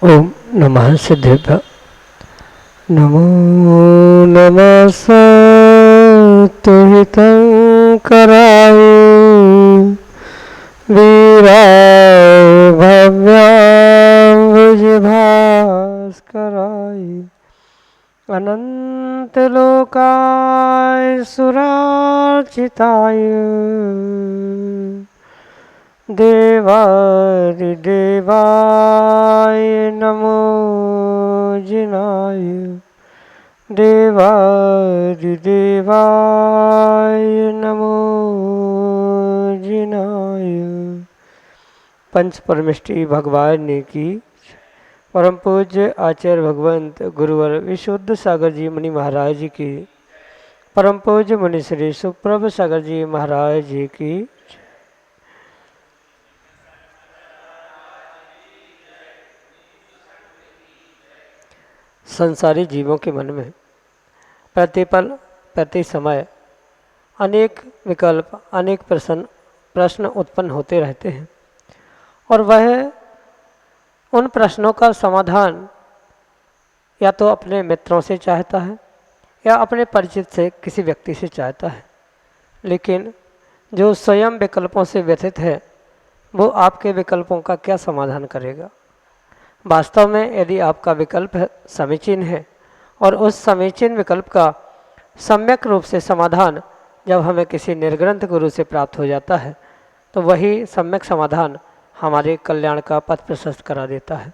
ओम नमः सिद्धेभ्य। नमो नमः सत्तुहितं कराय वीराय भव्याम्बुजभास्कराय अनन्तलोकाय सुरार्चिताय देवादिदेवाय नमो जिनाय देवादिदेवाय नमो जिनाय। पंच परमेष्टि भगवान ने की। परम पूज्य आचार्य भगवंत गुरुवर विशुद्ध सागर जी मुनि महाराज जी की। परम पूज्य मुनि श्री सुप्रभ सागर जी महाराज जी की। संसारी जीवों के मन में प्रतिपल प्रति समय अनेक विकल्प अनेक प्रश्न उत्पन्न होते रहते हैं और वह उन प्रश्नों का समाधान या तो अपने मित्रों से चाहता है या अपने परिचित से किसी व्यक्ति से चाहता है, लेकिन जो स्वयं विकल्पों से व्यथित है वो आपके विकल्पों का क्या समाधान करेगा। वास्तव में यदि आपका विकल्प समीचीन है और उस समीचीन विकल्प का सम्यक रूप से समाधान जब हमें किसी निर्ग्रंथ गुरु से प्राप्त हो जाता है तो वही सम्यक समाधान हमारे कल्याण का पथ प्रशस्त करा देता है।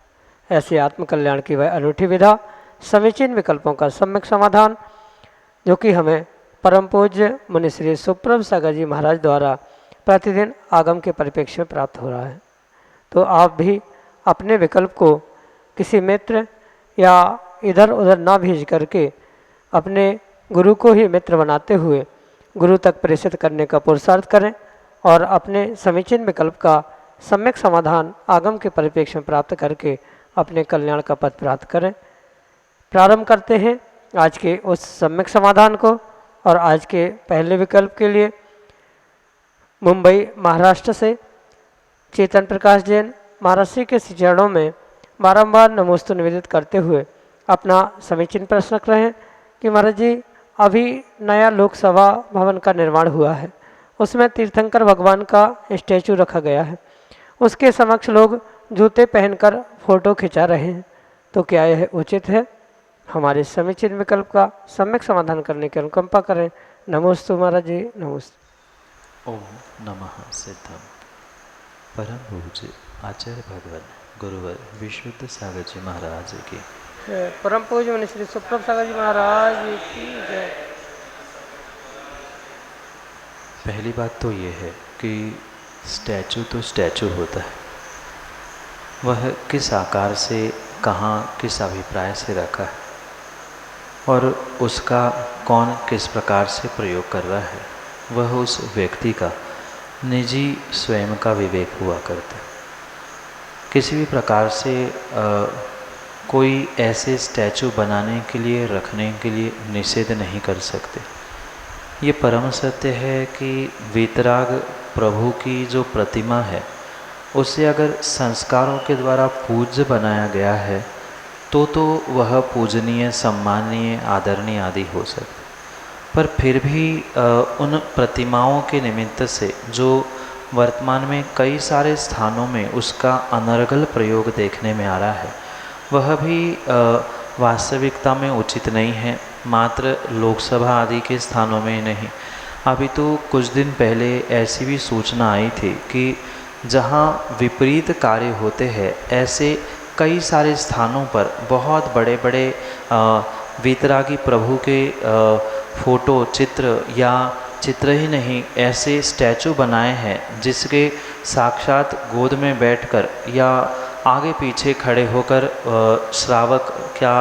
ऐसे आत्मकल्याण की वह अनूठी विधा समीचीन विकल्पों का सम्यक समाधान जो कि हमें परम पूज्य मुनि श्री सुप्रभ सागर जी महाराज द्वारा प्रतिदिन आगम के परिप्रेक्ष्य में प्राप्त हो रहा है। तो आप भी अपने विकल्प को किसी मित्र या इधर उधर ना भेज करके अपने गुरु को ही मित्र बनाते हुए गुरु तक प्रेषित करने का पुरुषार्थ करें और अपने समीचीन विकल्प का सम्यक समाधान आगम के परिप्रेक्ष्य में प्राप्त करके अपने कल्याण का पथ प्राप्त करें। प्रारंभ करते हैं आज के उस सम्यक समाधान को। और आज के पहले विकल्प के लिए मुंबई महाराष्ट्र से चेतन प्रकाश जैन महाराज श्री के चरणों में बारंबार नमोस्तु निवेदित करते हुए अपना समीचीन प्रश्न रख रहे हैं कि महाराज जी अभी नया लोकसभा भवन का निर्माण हुआ है, उसमें तीर्थंकर भगवान का स्टैचू रखा गया है, उसके समक्ष लोग जूते पहनकर फोटो खिंचा रहे हैं, तो क्या यह उचित है? हमारे समीचीन विकल्प का सम्यक समाधान करने की अनुकंपा करें। नमोस्तु महाराज जी, नमोस्तु। ओम नमः सिद्धम। परम पूज्य आचार्य भगवान गुरुवर विशुद्ध सागर जी महाराज की। परम पूज्य मुनि श्री सुप्रभ सागर जी महाराज की जय। पहली बात तो ये है कि स्टैचू तो स्टैचू होता है, वह किस आकार से कहाँ किस अभिप्राय से रखा है और उसका कौन किस प्रकार से प्रयोग कर रहा है, वह उस व्यक्ति का निजी स्वयं का विवेक हुआ करता है। किसी भी प्रकार से कोई ऐसे स्टैचू बनाने के लिए रखने के लिए निषेध नहीं कर सकते। ये परम सत्य है कि वीतराग प्रभु की जो प्रतिमा है उसे अगर संस्कारों के द्वारा पूज्य बनाया गया है तो वह पूजनीय, सम्मानीय, आदरणीय आदि हो सकता। पर फिर भी उन प्रतिमाओं के निमित्त से जो वर्तमान में कई सारे स्थानों में उसका अनर्गल प्रयोग देखने में आ रहा है, वह भी वास्तविकता में उचित नहीं है, मात्र लोकसभा आदि के स्थानों में नहीं। अभी तो कुछ दिन पहले ऐसी भी सूचना आई थी कि जहाँ विपरीत कार्य होते हैं ऐसे कई सारे स्थानों पर बहुत बड़े बड़े वीतरागी प्रभु के फोटो, चित्र या चित्र ही नहीं, ऐसे स्टैचू बनाए हैं जिसके साक्षात गोद में बैठकर या आगे पीछे खड़े होकर श्रावक क्या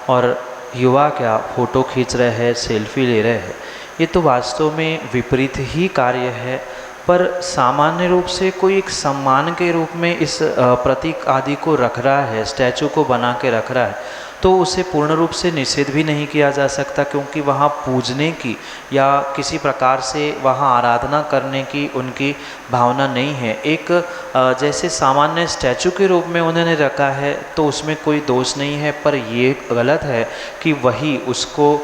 और युवा क्या फ़ोटो खींच रहे हैं, सेल्फी ले रहे हैं। ये तो वास्तव में विपरीत ही कार्य है। पर सामान्य रूप से कोई एक सम्मान के रूप में इस प्रतीक आदि को रख रहा है, स्टैचू को बना के रख रहा है, तो उसे पूर्ण रूप से निषेध भी नहीं किया जा सकता, क्योंकि वहाँ पूजने की या किसी प्रकार से वहाँ आराधना करने की उनकी भावना नहीं है। एक जैसे सामान्य स्टैचू के रूप में उन्होंने रखा है तो उसमें कोई दोष नहीं है, पर ये गलत है कि वही उसको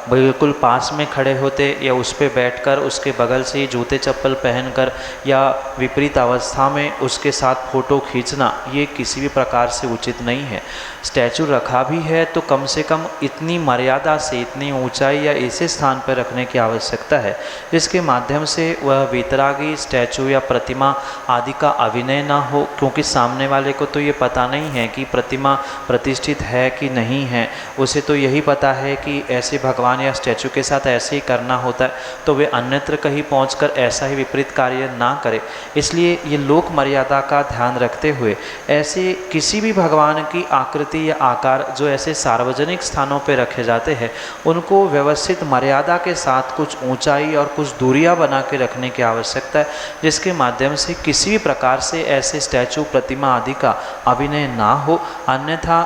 बिल्कुल पास में खड़े होते या उस पर बैठकर उसके बगल से ही जूते चप्पल पहनकर या विपरीत अवस्था में उसके साथ फ़ोटो खींचना, ये किसी भी प्रकार से उचित नहीं है। स्टैचू रखा भी है तो कम से कम इतनी मर्यादा से, इतनी ऊंचाई या ऐसे स्थान पर रखने की आवश्यकता है जिसके माध्यम से वह वीतरागी स्टैचू या प्रतिमा आदि का अभिनय ना हो, क्योंकि सामने वाले को तो ये पता नहीं है कि प्रतिमा प्रतिष्ठित है कि नहीं है। उसे तो यही पता है कि ऐसे भगवान या स्टैचू के साथ ऐसे ही करना होता है, तो वे अन्यत्र कहीं पहुंचकर ऐसा ही विपरीत कार्य ना करे। इसलिए ये लोक मर्यादा का ध्यान रखते हुए ऐसे किसी भी भगवान की आकृति या आकार जो ऐसे सार्वजनिक स्थानों पर रखे जाते हैं, उनको व्यवस्थित मर्यादा के साथ कुछ ऊंचाई और कुछ दूरियां बना के रखने की आवश्यकता है, जिसके माध्यम से किसी भी प्रकार से ऐसे स्टैचू प्रतिमा आदि का अभिनय ना हो। अन्यथा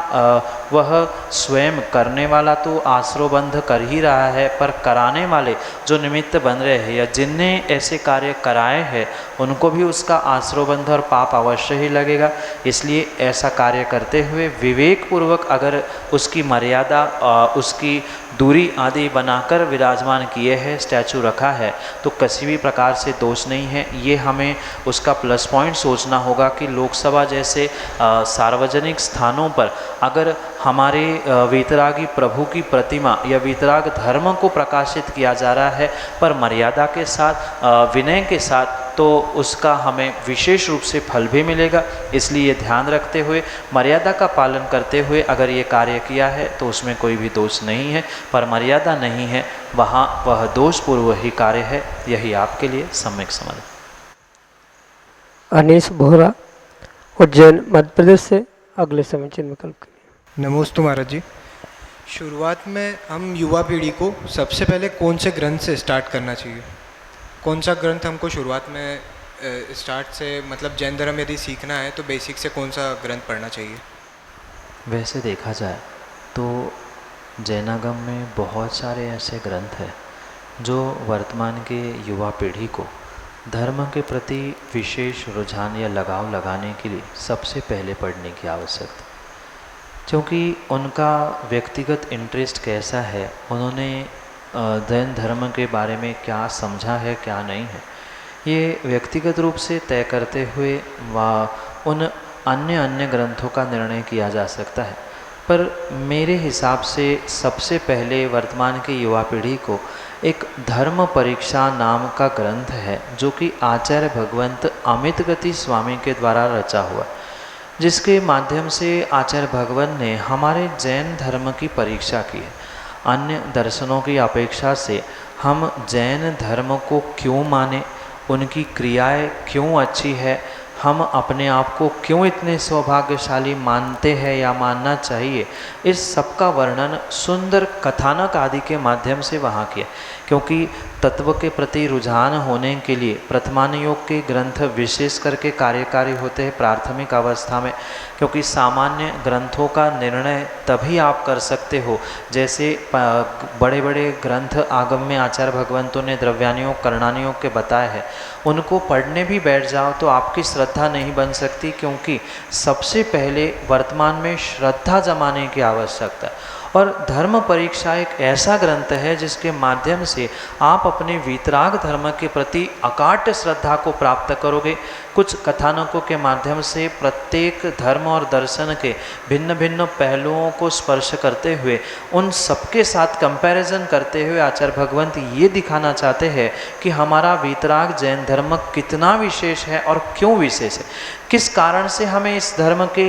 वह स्वयं करने वाला तो आश्रयबंध कर ही रहा है, पर कराने वाले जो निमित्त बन रहे हैं या जिनने ऐसे कार्य कराए हैं उनको भी उसका आश्रयबंध और पाप अवश्य ही लगेगा। इसलिए ऐसा कार्य करते हुए विवेक पूर्वक अगर उसकी मर्यादा उसकी दूरी आदि बनाकर विराजमान किए हैं, स्टैचू रखा है, तो किसी भी प्रकार से दोष नहीं है। ये हमें उसका प्लस पॉइंट सोचना होगा कि लोकसभा जैसे सार्वजनिक स्थानों पर अगर हमारे वीतरागी प्रभु की प्रतिमा या वीतराग धर्म को प्रकाशित किया जा रहा है, पर मर्यादा के साथ, विनय के साथ, तो उसका हमें विशेष रूप से फल भी मिलेगा। इसलिए ध्यान रखते हुए, मर्यादा का पालन करते हुए अगर ये कार्य किया है तो उसमें कोई भी दोष नहीं है, पर मर्यादा नहीं है वहाँ वह दोषपूर्व ही कार्य है। यही आपके लिए सम्यक समझ। अनीश बोहरा, उज्जैन, मध्य प्रदेश से अगले समुचित विकल्प के लिए। नमोस्तु महाराज जी। शुरुआत में हम युवा पीढ़ी को सबसे पहले कौन से ग्रंथ से स्टार्ट करना चाहिए? कौन सा ग्रंथ हमको शुरुआत में स्टार्ट से, मतलब जैन धर्म यदि सीखना है तो बेसिक से कौन सा ग्रंथ पढ़ना चाहिए? वैसे देखा जाए तो जैनागम में बहुत सारे ऐसे ग्रंथ हैं जो वर्तमान के युवा पीढ़ी को धर्म के प्रति विशेष रुझान या लगाव लगाने के लिए सबसे पहले पढ़ने की आवश्यकता, क्योंकि उनका व्यक्तिगत इंटरेस्ट कैसा है, उन्होंने जैन धर्म के बारे में क्या समझा है क्या नहीं है, ये व्यक्तिगत रूप से तय करते हुए उन अन्य ग्रंथों का निर्णय किया जा सकता है। पर मेरे हिसाब से सबसे पहले वर्तमान की युवा पीढ़ी को एक धर्म परीक्षा नाम का ग्रंथ है जो कि आचार्य भगवंत अमित गति स्वामी के द्वारा रचा हुआ, जिसके माध्यम से आचार्य भगवान ने हमारे जैन धर्म की परीक्षा की है। अन्य दर्शनों की अपेक्षा से हम जैन धर्म को क्यों माने, उनकी क्रियाएं क्यों अच्छी है, हम अपने आप को क्यों इतने सौभाग्यशाली मानते हैं या मानना चाहिए, इस सब का वर्णन सुंदर कथानक आदि के माध्यम से वहाँ किया। क्योंकि तत्व के प्रति रुझान होने के लिए प्रथमान योग के ग्रंथ विशेष करके कार्यकारी होते हैं प्राथमिक अवस्था में, क्योंकि सामान्य ग्रंथों का निर्णय तभी आप कर सकते हो, जैसे बड़े बड़े ग्रंथ आगम में आचार्य भगवंतों ने द्रव्यानियोग कर्णानियोग के बताए हैं, उनको पढ़ने भी बैठ जाओ तो आपकी श्रद्धा नहीं बन सकती, क्योंकि सबसे पहले वर्तमान में श्रद्धा जमाने की आवश्यकता है। और धर्म परीक्षा एक ऐसा ग्रंथ है जिसके माध्यम से आप अपने वीतराग धर्म के प्रति अकाट्य श्रद्धा को प्राप्त करोगे। कुछ कथानकों के माध्यम से प्रत्येक धर्म और दर्शन के भिन्न भिन्न पहलुओं को स्पर्श करते हुए उन सबके साथ कंपैरिजन करते हुए आचार्य भगवंत ये दिखाना चाहते हैं कि हमारा वीतराग जैन धर्म कितना विशेष है और क्यों विशेष है, किस कारण से हमें इस धर्म के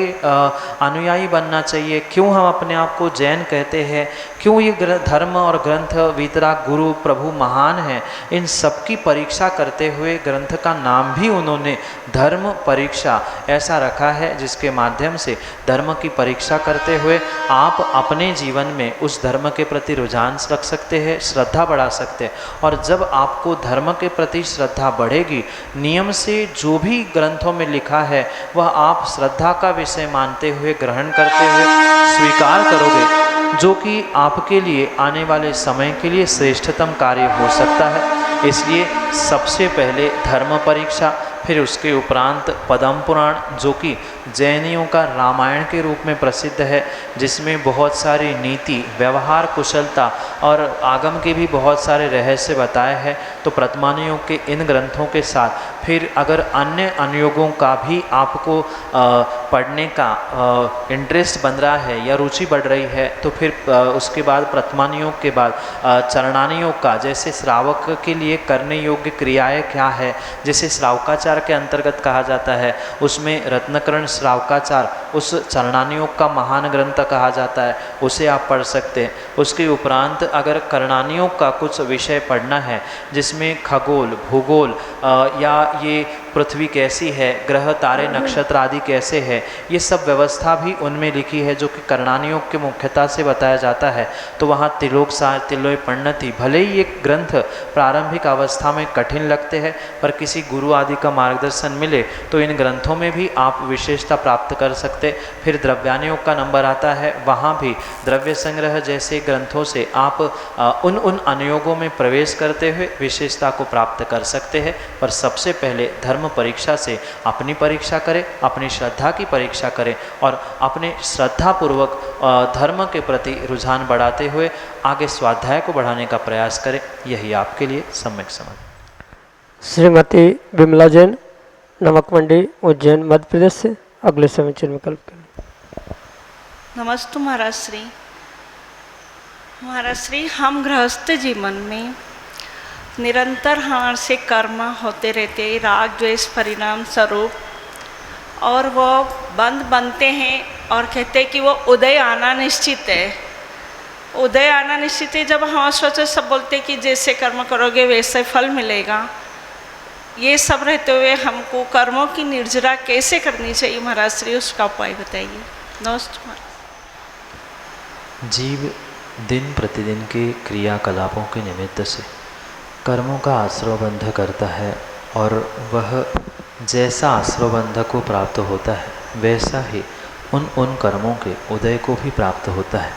अनुयायी बनना चाहिए, क्यों हम अपने आप को जैन कह कहते हैं क्यों ये धर्म और ग्रंथ वीतराग गुरु प्रभु महान है, इन सब की परीक्षा करते हुए ग्रंथ का नाम भी उन्होंने धर्म परीक्षा ऐसा रखा है, जिसके माध्यम से धर्म की परीक्षा करते हुए आप अपने जीवन में उस धर्म के प्रति रुझान रख सकते हैं, श्रद्धा बढ़ा सकते हैं। और जब आपको धर्म के प्रति श्रद्धा बढ़ेगी, नियम से जो भी ग्रंथों में लिखा है वह आप श्रद्धा का विषय मानते हुए ग्रहण करते हुए स्वीकार करोगे, जो कि आपके लिए आने वाले समय के लिए श्रेष्ठतम कार्य हो सकता है। इसलिए सबसे पहले धर्म परीक्षा, फिर उसके उपरांत पद्म पुराण, जो कि जैनियों का रामायण के रूप में प्रसिद्ध है, जिसमें बहुत सारी नीति, व्यवहार कुशलता और आगम के भी बहुत सारे रहस्य बताए हैं। तो प्रतमानियों के इन ग्रंथों के साथ फिर अगर अन्य अनुयोगों का भी आपको पढ़ने का इंटरेस्ट बन रहा है या रुचि बढ़ रही है, तो फिर उसके बाद प्रतमानियों के बाद चरणानियों का, जैसे श्रावक के लिए करने योग्य क्रियाएं क्या है, जैसे श्रावकाचार के अंतर्गत कहा जाता है, उसमें रत्नकरण श्रावकाचार उस चरणानियों का महान ग्रंथ कहा जाता है, उसे आप पढ़ सकते हैं। उसके उपरांत अगर करणानियों का कुछ विषय पढ़ना है, जिसमें खगोल, भूगोल या ये पृथ्वी कैसी है, ग्रह तारे नक्षत्र आदि कैसे है, ये सब व्यवस्था भी उनमें लिखी है, जो कि करणानियों के मुख्यता से बताया जाता है। तो वहाँ तिलोक सार, तिलोय पण्णति, भले ही ये ग्रंथ प्रारंभिक अवस्था में कठिन लगते हैं, पर किसी गुरु आदि का मार्गदर्शन मिले तो इन ग्रंथों में भी आप विशेषता प्राप्त कर सकते। फिर द्रव्यानुयोग का नंबर आता है, वहाँ भी द्रव्य संग्रह जैसे ग्रंथों से आप उन अनुयोगों में प्रवेश करते हुए विशेषता को प्राप्त कर सकते हैं। पर सबसे पहले धर्म परीक्षा से अपनी परीक्षा करें, अपनी श्रद्धा की परीक्षा करें और अपने श्रद्धापूर्वक धर्म के प्रति रुझान बढ़ाते हुए आगे स्वाध्याय को बढ़ाने का प्रयास करें। यही आपके लिए सम्यक समझ। श्रीमती विमला जैन, नमक मंडी, उज्जैन, मध्य प्रदेश से अगले समीचीन विकल्प करें। नमस्ते महाराज श्री। महाराज श्री, हम गृहस्थ जीवन में निरंतर हमारे से कर्म होते रहते हैं, राग द्वेष परिणाम स्वरूप, और वो बनते हैं और कहते हैं कि वो उदय आना निश्चित है। उदय आना निश्चित है। जब हम सोचे सब बोलते हैं कि जैसे कर्म करोगे वैसे फल मिलेगा, ये सब रहते हुए हमको कर्मों की निर्जरा कैसे करनी चाहिए महाराज श्री, उसका उपाय बताइए। नमस्ते। जीव दिन प्रतिदिन के क्रियाकलापों के निमित्त से कर्मों का आश्रवबंध करता है, और वह जैसा आश्रवबंध को प्राप्त होता है वैसा ही उन कर्मों के उदय को भी प्राप्त होता है।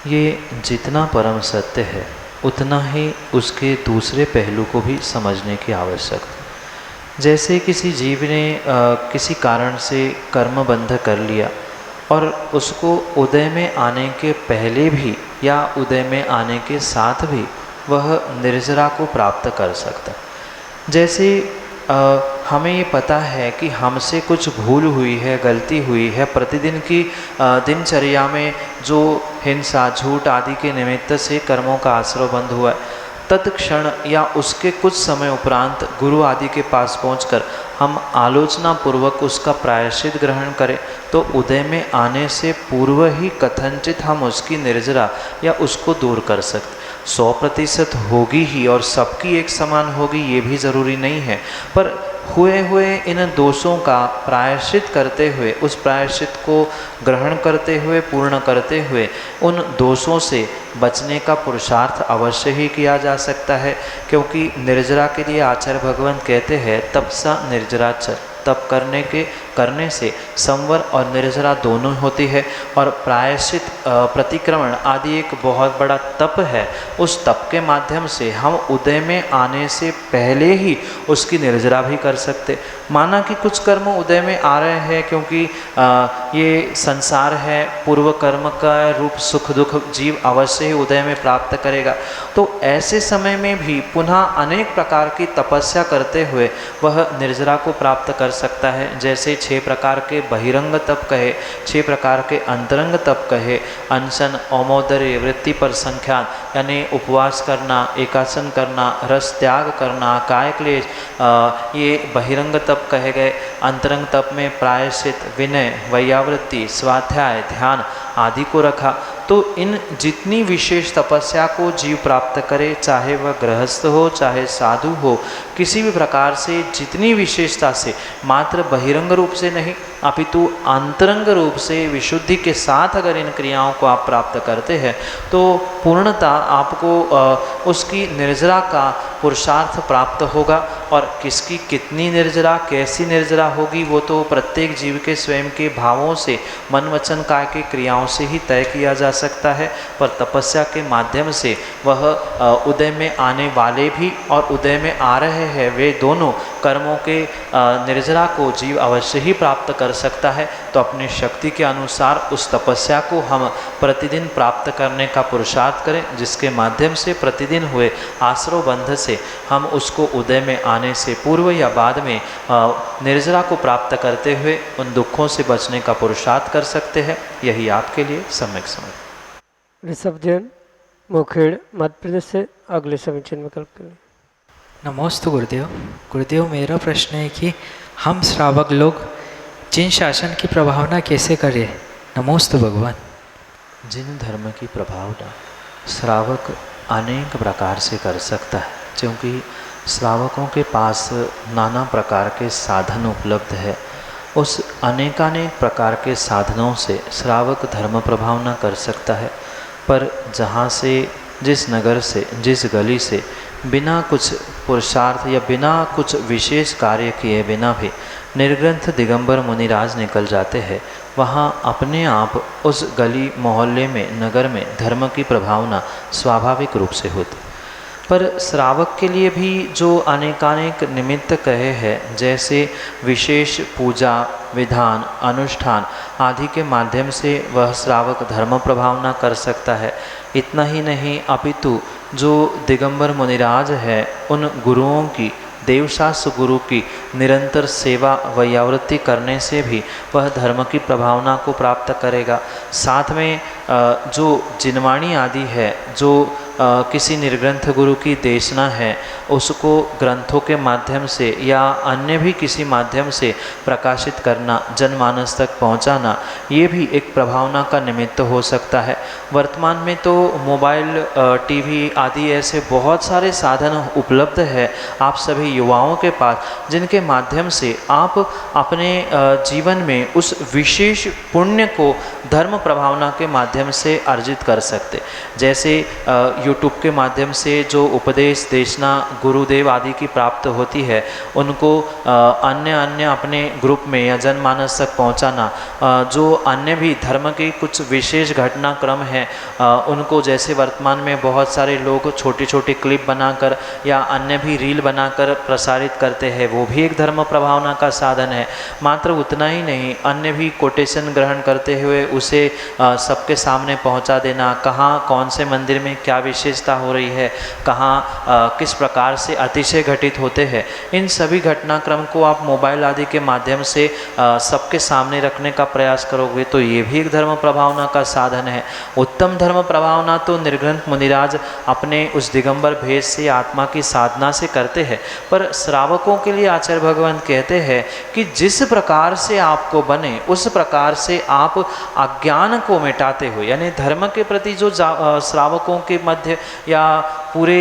ये जितना परम सत्य है उतना ही उसके दूसरे पहलू को भी समझने की आवश्यकता है। जैसे किसी जीव ने किसी कारण से कर्मबंध कर लिया और उसको उदय में आने के पहले भी या उदय में आने के साथ भी वह निर्जरा को प्राप्त कर सकता। जैसे हमें ये पता है कि हमसे कुछ भूल हुई है, गलती हुई है, प्रतिदिन की दिनचर्या में जो हिंसा, झूठ आदि के निमित्त से कर्मों का आश्रय बंद हुआ है, तत्क्षण या उसके कुछ समय उपरांत गुरु आदि के पास पहुंचकर हम आलोचना पूर्वक उसका प्रायश्चित ग्रहण करें तो उदय में आने से पूर्व ही कथनचित हम उसकी निर्जरा या उसको दूर कर सकते। 100% होगी ही और सबकी एक समान होगी ये भी ज़रूरी नहीं है, पर हुए इन दोषों का प्रायश्चित करते हुए, उस प्रायश्चित को ग्रहण करते हुए, पूर्ण करते हुए उन दोषों से बचने का पुरुषार्थ अवश्य ही किया जा सकता है। क्योंकि निर्जरा के लिए आचार्य भगवान कहते हैं तपसा निर्जराचर, तप करने से संवर और निर्जरा दोनों होती है। और प्रायश्चित प्रतिक्रमण आदि एक बहुत बड़ा तप है। उस तप के माध्यम से हम उदय में आने से पहले ही उसकी निर्जरा भी कर सकते। माना कि कुछ कर्म उदय में आ रहे हैं क्योंकि ये संसार है, पूर्व कर्म का रूप सुख दुख जीव अवश्य ही उदय में प्राप्त करेगा, तो ऐसे समय में भी पुनः अनेक प्रकार की तपस्या करते हुए वह निर्जरा को प्राप्त कर सकता है। जैसे 6 प्रकार के बहिरंग तप कहे, 6 प्रकार के अंतरंग तप कहे, अनशन, औमोदर्य, वृत्ति पर संख्यान यानी उपवास करना, एकासन करना, रस त्याग करना, काय क्लेश, ये बहिरंग तप कहे गए। अंतरंग तप में प्रायश्चित, विनय, वैयावृत्ति, स्वाध्याय, ध्यान आदि को रखा। तो इन जितनी विशेष तपस्या को जीव प्राप्त करे, चाहे वह गृहस्थ हो चाहे साधु हो, किसी भी प्रकार से जितनी विशेषता से, मात्र बहिरंग रूप से नहीं अपितु अंतरंग रूप से विशुद्धि के साथ अगर इन क्रियाओं को आप प्राप्त करते हैं तो पूर्णतः आपको उसकी निर्जरा का पुरुषार्थ प्राप्त होगा। और किसकी कितनी निर्जरा, कैसी निर्जरा होगी, वो तो प्रत्येक जीव के स्वयं के भावों से, मन वचन काय के क्रियाओं से ही तय किया जा सकता है। पर तपस्या के माध्यम से वह उदय में आने वाले भी और उदय में आ रहे हैं वे दोनों कर्मों के निर्जरा को जीव अवश्य ही प्राप्त कर सकता है। तो अपनी शक्ति के अनुसार उस तपस्या को हम प्रतिदिन प्राप्त करने का पुरुषार्थ करें, जिसके माध्यम से प्रतिदिन हुए आश्रव बंध से हम उसको उदय में आने से पूर्व या बाद में निर्जरा को प्राप्त करते हुए उन दुखों से बचने का पुरुषार्थ कर सकते हैं। यही आपके लिए सम्यक समझ। ऋषभ जैन, मुखेड़, मध्य प्रदेश से अगले समीचीन विकल्प के लिए। नमोस्तु गुरुदेव। गुरुदेव, मेरा प्रश्न है कि हम श्रावक लोग जिन शासन की प्रभावना कैसे करें? नमोस्तु भगवान। जिन धर्म की प्रभावना श्रावक अनेक प्रकार से कर सकता है, क्योंकि श्रावकों के पास नाना प्रकार के साधन उपलब्ध है। उस अनेकानेक प्रकार के साधनों से श्रावक धर्म प्रभावना कर सकता है। पर जहाँ से, जिस नगर से, जिस गली से बिना कुछ पुरुषार्थ या बिना कुछ विशेष कार्य किए बिना भी निर्ग्रंथ दिगंबर मुनिराज निकल जाते हैं, वहाँ अपने आप उस गली मोहल्ले में, नगर में धर्म की प्रभावना स्वाभाविक रूप से होती। पर श्रावक के लिए भी जो अनेकानेक निमित्त कहे हैं, जैसे विशेष पूजा विधान अनुष्ठान आदि के माध्यम से वह श्रावक धर्म प्रभावना कर सकता है। इतना ही नहीं अपितु जो दिगंबर मुनिराज है, उन गुरुओं की, देवशास्त्र गुरु की निरंतर सेवा वैयावृत्ति करने से भी वह धर्म की प्रभावना को प्राप्त करेगा। साथ में जो जिनवाणी आदि है, जो किसी निर्ग्रंथ गुरु की देशना है, उसको ग्रंथों के माध्यम से या अन्य भी किसी माध्यम से प्रकाशित करना, जनमानस तक पहुंचाना, ये भी एक प्रभावना का निमित्त हो सकता है। वर्तमान में तो मोबाइल, टीवी आदि ऐसे बहुत सारे साधन उपलब्ध है आप सभी युवाओं के पास, जिनके माध्यम से आप अपने जीवन में उस विशेष पुण्य को धर्म प्रभावना के माध्यम से अर्जित कर सकते। जैसे यूट्यूब के माध्यम से जो उपदेश देशना गुरुदेव आदि की प्राप्त होती है, उनको अन्य अपने ग्रुप में या जनमानस तक पहुंचाना। जो अन्य भी धर्म की कुछ विशेष घटनाक्रम है, उनको जैसे वर्तमान में बहुत सारे लोग छोटी छोटी क्लिप बनाकर या अन्य भी रील बनाकर प्रसारित करते हैं, वो भी एक धर्म प्रभावना का साधन है। मात्र उतना ही नहीं, अन्य भी कोटेशन ग्रहण करते हुए उसे सबके सामने पहुंचा देना, कहाँ कौन से मंदिर में क्या विशेषता हो रही है, कहाँ किस प्रकार से अतिशय घटित होते हैं, इन सभी घटनाक्रम को आप मोबाइल आदि के माध्यम से सबके सामने रखने का प्रयास करोगे तो ये भी एक धर्म प्रभावना का साधन है। उत्तम धर्म प्रभावना तो निर्ग्रंथ मुनिराज अपने उस दिगंबर भेष से आत्मा की साधना से करते हैं। पर श्रावकों के लिए आचार्य भगवान कहते हैं कि जिस प्रकार से आपको बने उस प्रकार से आप अज्ञान को मिटाते हो, यानी धर्म के प्रति जो श्रावकों के मध्य या पूरे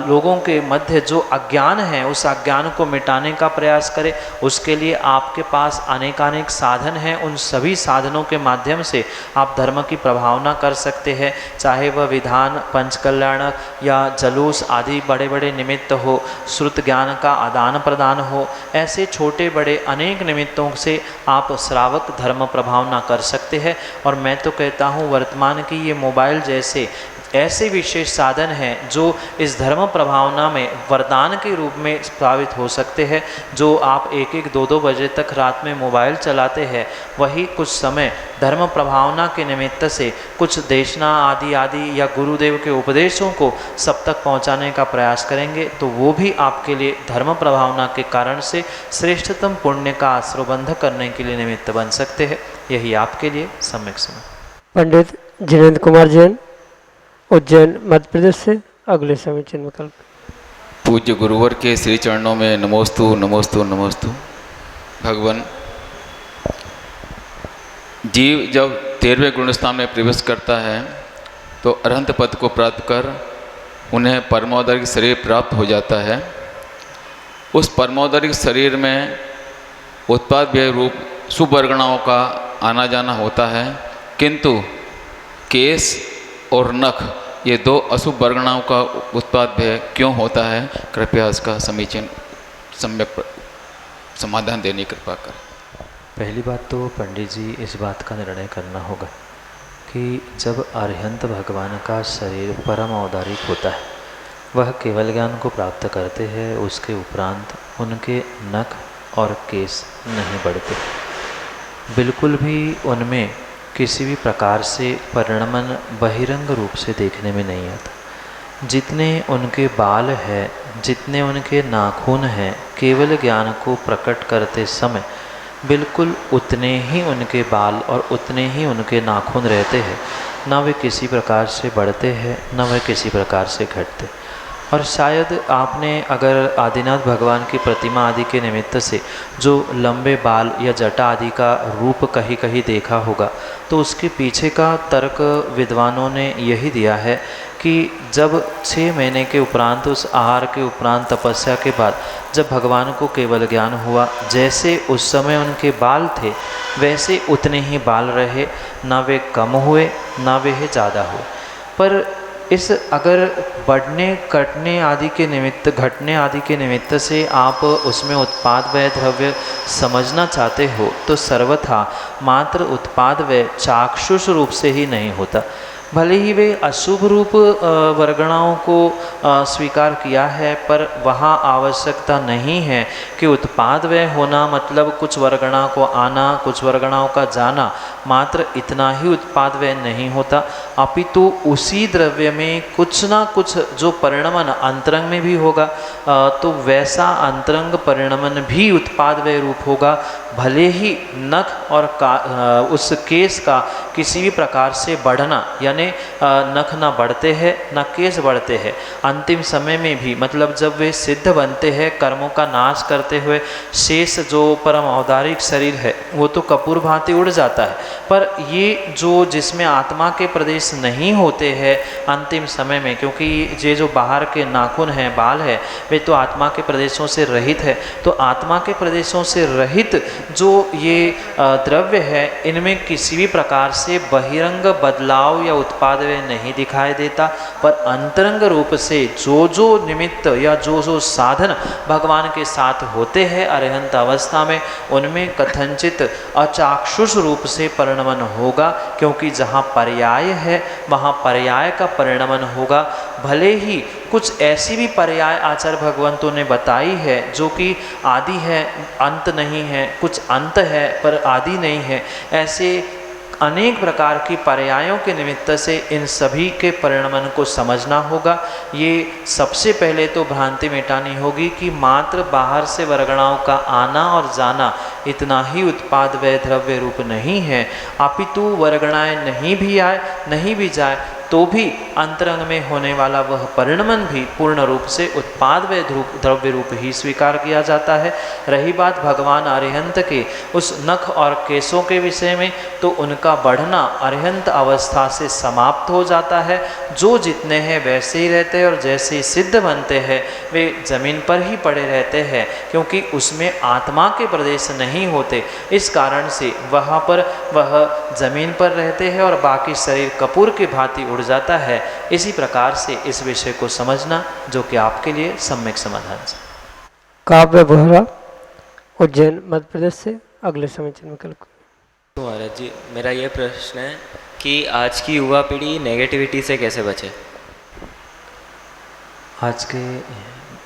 लोगों के मध्य जो अज्ञान है, उस अज्ञान को मिटाने का प्रयास करें। उसके लिए आपके पास अनेकानेक साधन हैं, उन सभी साधनों के माध्यम से आप धर्म की प्रभावना कर सकते हैं। चाहे वह विधान, पंचकल्याण या जलूस आदि बड़े बड़े निमित्त हो, श्रुत ज्ञान का आदान प्रदान हो, ऐसे छोटे बड़े अनेक निमित्तों से आप श्रावक धर्म प्रभावना कर सकते हैं। और मैं तो कहता हूँ वर्तमान की ये मोबाइल जैसे ऐसे विशेष साधन हैं जो इस धर्म प्रभावना में वरदान के रूप में प्रभावित हो सकते हैं। जो आप 1-2 बजे तक रात में मोबाइल चलाते हैं, वही कुछ समय धर्म प्रभावना के निमित्त से कुछ देशना आदि या गुरुदेव के उपदेशों को सब तक पहुंचाने का प्रयास करेंगे, तो वो भी आपके लिए धर्म प्रभावना के कारण से श्रेष्ठतम पुण्य का आश्रबंध करने के लिए निमित्त बन सकते हैं। यही आपके लिए सम्यक समझ। पंडित जिनेंद्र कुमार जैन, उज्जैन, मध्य प्रदेश से अगले समीचीन विकल्प। पूज्य गुरुवर के श्री चरणों में नमोस्तु नमोस्तु नमोस्तु। भगवान, जीव जब 13वें गुणस्थान में प्रवेश करता है तो अरहंत पद को प्राप्त कर उन्हें परमोदरिक शरीर प्राप्त हो जाता है। उस परमोदरिक शरीर में उत्पाद व्यय रूप शुभ वर्गणाओं का आना जाना होता है, किंतु केश और नख ये दो अशुभ वर्गणाओं का उत्पाद व्यय क्यों होता है? कृपया इसका समीचीन सम्यक समाधान देने की कृपा करें। पहली बात तो पंडित जी इस बात का निर्णय करना होगा कि जब अरिहंत भगवान का शरीर परम औदारिक होता है, वह केवल ज्ञान को प्राप्त करते हैं, उसके उपरांत उनके नख और केश नहीं बढ़ते, बिल्कुल भी उनमें किसी भी प्रकार से परिणमन बहिरंग रूप से देखने में नहीं आता। जितने उनके बाल हैं, जितने उनके नाखून हैं, केवल ज्ञान को प्रकट करते समय बिल्कुल उतने ही उनके बाल और उतने ही उनके नाखून रहते हैं, ना वे किसी प्रकार से बढ़ते हैं, ना वे किसी प्रकार से घटते। और शायद आपने अगर आदिनाथ भगवान की प्रतिमा आदि के निमित्त से जो लंबे बाल या जटा आदि का रूप कहीं कहीं देखा होगा, तो उसके पीछे का तर्क विद्वानों ने यही दिया है कि जब 6 महीने के उपरांत, उस आहार के उपरांत, तपस्या के बाद जब भगवान को केवल ज्ञान हुआ, जैसे उस समय उनके बाल थे वैसे उतने ही बाल रहे, ना वे कम हुए ना वे ज़्यादा हुए। पर इस अगर बढ़ने कटने आदि के निमित्त, घटने आदि के निमित्त से आप उसमें उत्पाद व्यय द्रव्य समझना चाहते हो, तो सर्वथा मात्र उत्पाद व्यय चाक्षुष रूप से ही नहीं होता। भले ही वे अशुभ रूप वर्गणाओं को स्वीकार किया है, पर वहाँ आवश्यकता नहीं है कि उत्पाद व्यय होना मतलब कुछ वर्गणा को आना, कुछ वर्गणाओं का जाना, मात्र इतना ही उत्पाद व्यय नहीं होता, अपितु उसी द्रव्य में कुछ ना कुछ जो परिणमन अंतरंग में भी होगा, तो वैसा अंतरंग परिणमन भी उत्पाद व्यय रूप होगा। भले ही नख और उस केस का किसी भी प्रकार से बढ़ना, यानी नख ना बढ़ते हैं ना केस बढ़ते हैं, अंतिम समय में भी, मतलब जब वे सिद्ध बनते हैं कर्मों का नाश करते हुए, शेष जो परम औदारिक शरीर है वो तो कपूर भांति उड़ जाता है, पर ये जो जिसमें आत्मा के प्रदेश नहीं होते हैं अंतिम समय में, क्योंकि ये जो बाहर के नाखून हैं, बाल है, वे तो आत्मा के प्रदेशों से रहित है, तो आत्मा के प्रदेशों से रहित जो ये द्रव्य है, इनमें किसी भी प्रकार से बहिरंग बदलाव या उत्पाद व्यय नहीं दिखाई देता, पर अंतरंग रूप से जो जो निमित्त या जो जो साधन भगवान के साथ होते हैं अरिहंत अवस्था में, उनमें कथनचित अचाक्षुष रूप से परिणमन होगा, क्योंकि जहाँ पर्याय है वहाँ पर्याय का परिणमन होगा। भले ही कुछ ऐसी भी पर्याय आचार्य भगवंतों ने बताई है जो कि आदि है अंत नहीं है, कुछ अंत है पर आदि नहीं है, ऐसे अनेक प्रकार की पर्यायों के निमित्त से इन सभी के परिणमन को समझना होगा। ये सबसे पहले तो भ्रांति मिटानी होगी कि मात्र बाहर से वर्गणाओं का आना और जाना इतना ही उत्पाद व्यय द्रव्य रूप नहीं है, अपितु वर्गणाएं नहीं भी आए नहीं भी जाए तो भी अंतरंग में होने वाला वह परिणमन भी पूर्ण रूप से उत्पाद व्यय द्रव्य रूप ही स्वीकार किया जाता है। रही बात भगवान अरिहंत के उस नख और केशों के विषय में, तो उनका बढ़ना अरिहंत अवस्था से समाप्त हो जाता है, जो जितने हैं वैसे ही रहते हैं, और जैसे ही सिद्ध बनते हैं वे जमीन पर ही पड़े रहते हैं, क्योंकि उसमें आत्मा के प्रदेश नहीं होते, इस कारण से वहाँ पर वह जमीन पर रहते हैं और बाकी शरीर कपूर की भांति उड़ जाता है। इसी प्रकार से इस विषय को समझना जो कि आपके लिए सम्यक समाधान है। काव्य बोहरा उज्जैन मध्य प्रदेश से अगले समीचीन विकल्प। तो महाराज जी, मेरा ये प्रश्न है कि आज की युवा पीढ़ी नेगेटिविटी से कैसे बचे? आज के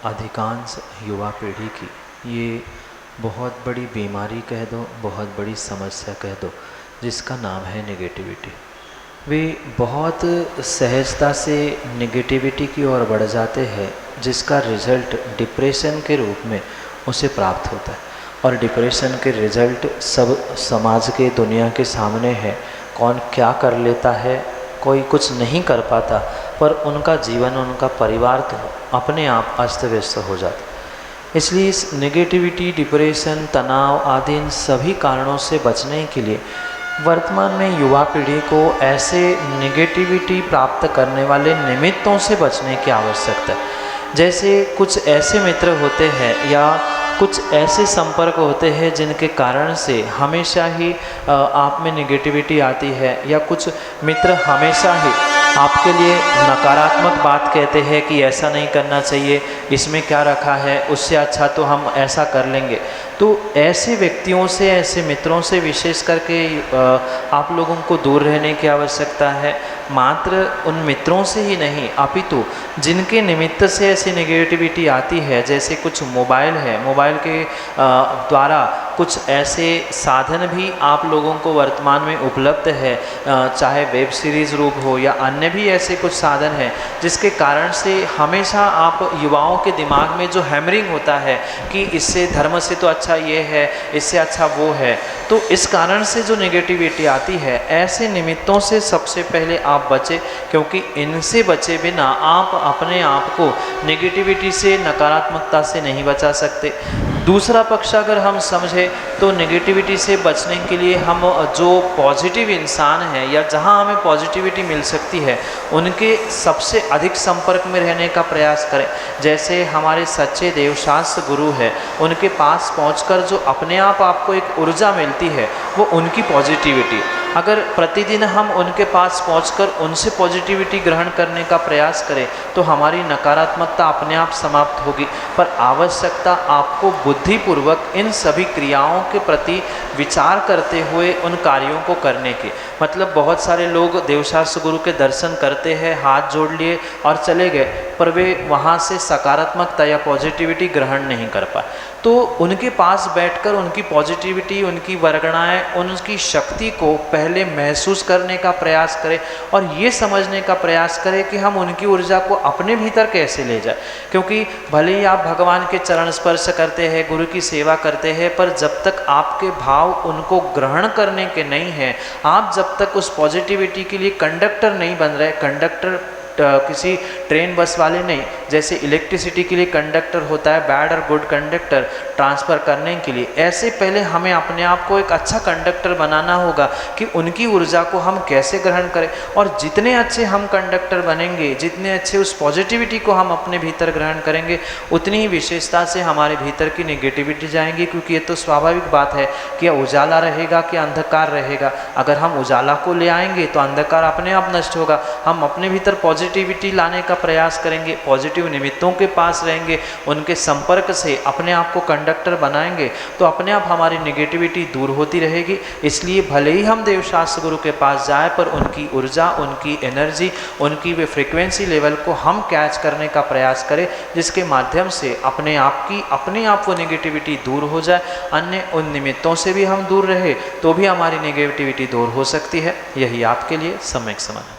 अधिकांश युवा पीढ़ी की ये बहुत बड़ी बीमारी कह दो, बहुत बड़ी समस्या कह दो, जिसका नाम है नेगेटिविटी। वे बहुत सहजता से नेगेटिविटी की ओर बढ़ जाते हैं, जिसका रिजल्ट डिप्रेशन के रूप में उसे प्राप्त होता है। और डिप्रेशन के रिजल्ट सब समाज के दुनिया के सामने है। कौन क्या कर लेता है, कोई कुछ नहीं कर पाता, पर उनका जीवन, उनका परिवार तो अपने आप अस्त व्यस्त हो जाता। इसलिए इस नेगेटिविटी, डिप्रेशन, तनाव आदि इन सभी कारणों से बचने के लिए वर्तमान में युवा पीढ़ी को ऐसे नेगेटिविटी प्राप्त करने वाले निमित्तों से बचने की आवश्यकता है। जैसे कुछ ऐसे मित्र होते हैं या कुछ ऐसे संपर्क होते हैं जिनके कारण से हमेशा ही आप में नेगेटिविटी आती है, या कुछ मित्र हमेशा ही आपके लिए नकारात्मक बात कहते हैं कि ऐसा नहीं करना चाहिए, इसमें क्या रखा है, उससे अच्छा तो हम ऐसा कर लेंगे। तो ऐसे व्यक्तियों से, ऐसे मित्रों से विशेष करके आप लोगों को दूर रहने की आवश्यकता है। मात्र उन मित्रों से ही नहीं, अपितु जिनके निमित्त से ऐसी नेगेटिविटी आती है, जैसे कुछ मोबाइल है, मोबाइल के द्वारा कुछ ऐसे साधन भी आप लोगों को वर्तमान में उपलब्ध है, चाहे वेब सीरीज़ रूप हो या अन्य भी ऐसे कुछ साधन हैं, जिसके कारण से हमेशा आप युवाओं के दिमाग में जो हैमरिंग होता है कि इससे धर्म से तो अच्छा ये है, इससे अच्छा वो है, तो इस कारण से जो नेगेटिविटी आती है, ऐसे निमित्तों से सबसे पहले आप बचें, क्योंकि इनसे बचे बिना आप अपने आप को नेगेटिविटी से, नकारात्मकता से नहीं बचा सकते। दूसरा पक्ष अगर हम समझें तो नेगेटिविटी से बचने के लिए हम जो पॉजिटिव इंसान हैं या जहां हमें पॉजिटिविटी मिल सकती है, उनके सबसे अधिक संपर्क में रहने का प्रयास करें। जैसे हमारे सच्चे देवशास्त्र गुरु हैं, उनके पास पहुंचकर जो अपने आप आपको एक ऊर्जा मिलती है, वो उनकी पॉजिटिविटी। अगर प्रतिदिन हम उनके पास पहुंचकर उनसे पॉजिटिविटी ग्रहण करने का प्रयास करें तो हमारी नकारात्मकता अपने आप समाप्त होगी। पर आवश्यकता आपको बुद्धिपूर्वक इन सभी क्रियाओं के प्रति विचार करते हुए उन कार्यों को करने की। मतलब बहुत सारे लोग देवशास्त्र गुरु के दर्शन करते हैं, हाथ जोड़ लिए और चले गए, पर वे वहाँ से सकारात्मकता या पॉजिटिविटी ग्रहण नहीं कर पाए। तो उनके पास बैठकर उनकी पॉजिटिविटी, उनकी वर्गणाएँ, उनकी शक्ति को पहले महसूस करने का प्रयास करें और ये समझने का प्रयास करें कि हम उनकी ऊर्जा को अपने भीतर कैसे ले जाए। क्योंकि भले ही आप भगवान के चरण स्पर्श करते हैं, गुरु की सेवा करते हैं, पर जब तक आपके भाव उनको ग्रहण करने के नहीं हैं, आप जब तक उस पॉजिटिविटी के लिए कंडक्टर नहीं बन रहे, कंडक्टर किसी ट्रेन बस वाले नहीं, जैसे इलेक्ट्रिसिटी के लिए कंडक्टर होता है, बैड और गुड कंडक्टर ट्रांसफ़र करने के लिए, ऐसे पहले हमें अपने आप को एक अच्छा कंडक्टर बनाना होगा कि उनकी ऊर्जा को हम कैसे ग्रहण करें। और जितने अच्छे हम कंडक्टर बनेंगे, जितने अच्छे उस पॉजिटिविटी को हम अपने भीतर ग्रहण करेंगे, उतनी ही विशेषता से हमारे भीतर की नेगेटिविटी जाएंगी। क्योंकि ये तो स्वाभाविक बात है कि उजाला रहेगा कि अंधकार रहेगा। अगर हम उजाला को ले आएंगे तो अंधकार अपने आप नष्ट होगा। हम अपने भीतर पॉजिटिविटी लाने का प्रयास करेंगे, पॉजिटिव निमित्तों के पास रहेंगे, उनके संपर्क से अपने आप को कंडक्टर बनाएंगे, तो अपने आप हमारी नेगेटिविटी दूर होती रहेगी। इसलिए भले ही हम देवशास्त्र गुरु के पास जाए, पर उनकी ऊर्जा, उनकी एनर्जी, उनकी वे फ्रीक्वेंसी लेवल को हम कैच करने का प्रयास करें, जिसके माध्यम से अपने आप वो नेगेटिविटी दूर हो जाए। अन्य उन निमित्तों से भी हम दूर रहे तो भी हमारी नेगेटिविटी दूर हो सकती है। यही आपके लिए सम्यक समाधान।